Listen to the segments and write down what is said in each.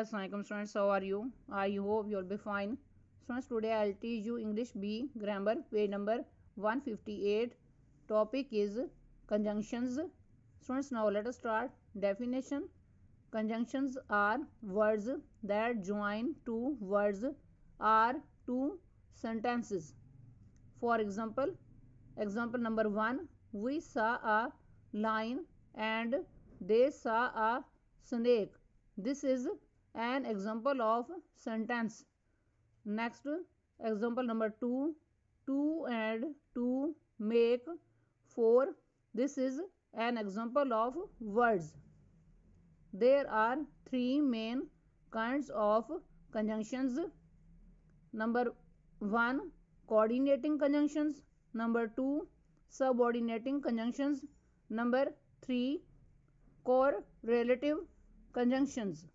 Assalamualaikum students, how are you? I hope you'll be fine. Students, today I'll teach you English B grammar page number 158. Topic is conjunctions. Students, now let us start. Definition. Conjunctions are words that join two words or two sentences. For example, example number 1, we saw a lion and they saw a snake. This is an example of sentence. Next, example number 2, 2 and 2 make 4. This is an example of words. There are three main kinds of conjunctions. Number 1, coordinating conjunctions. Number 2, subordinating conjunctions. Number 3, correlative conjunctions.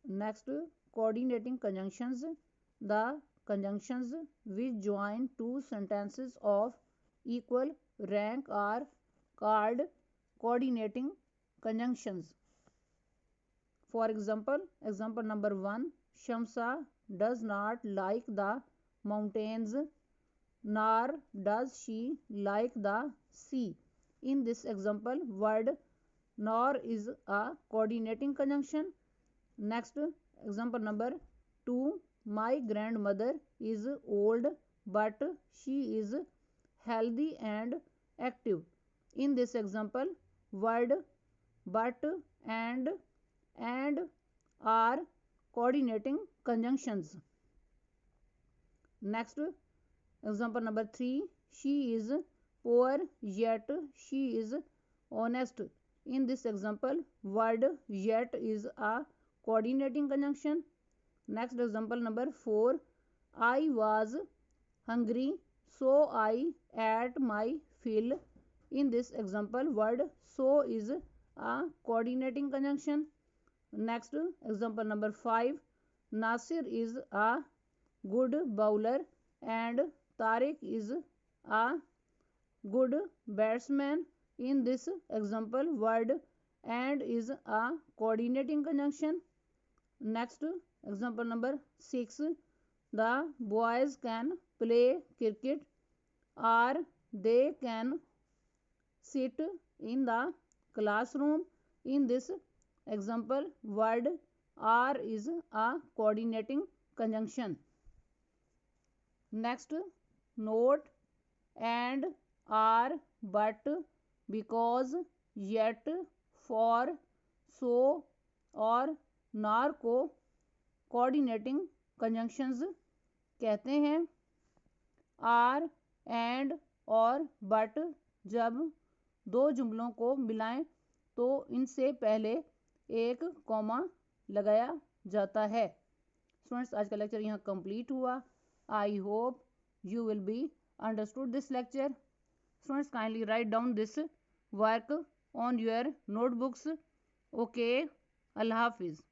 Next, coordinating conjunctions. The conjunctions which join two sentences of equal rank are called coordinating conjunctions. For example, example number 1, Shamsa does not like the mountains, nor does she like the sea. In this example, word nor is a coordinating conjunction. Next, example number 2, my grandmother is old but she is healthy and active. In this example, word but and are coordinating conjunctions. Next, example number 3, she is poor yet she is honest. In this example, word yet is a coordinating conjunction. Next, example number 4, I was hungry so I ate my fill. In this example, word so is a coordinating conjunction. Next, example number 5, Nasir is a good bowler and Tariq is a good batsman. In this example, word and is a coordinating conjunction. Next, example number 6, the boys can play cricket or they can sit in the classroom. In this example, word or is a coordinating conjunction. Next, note and are, but, because, yet, for, so और nor को coordinating conjunctions कहते हैं. Are, and और but जब दो जुमलों को मिलाएं तो इनसे पहले एक कॉमा लगाया जाता है. स्टूडेंट्स, आज का लेक्चर यहाँ कंप्लीट हुआ. I hope you will be understood this lecture. Students, kindly write down this work on your notebooks. Okay, Allah Hafiz.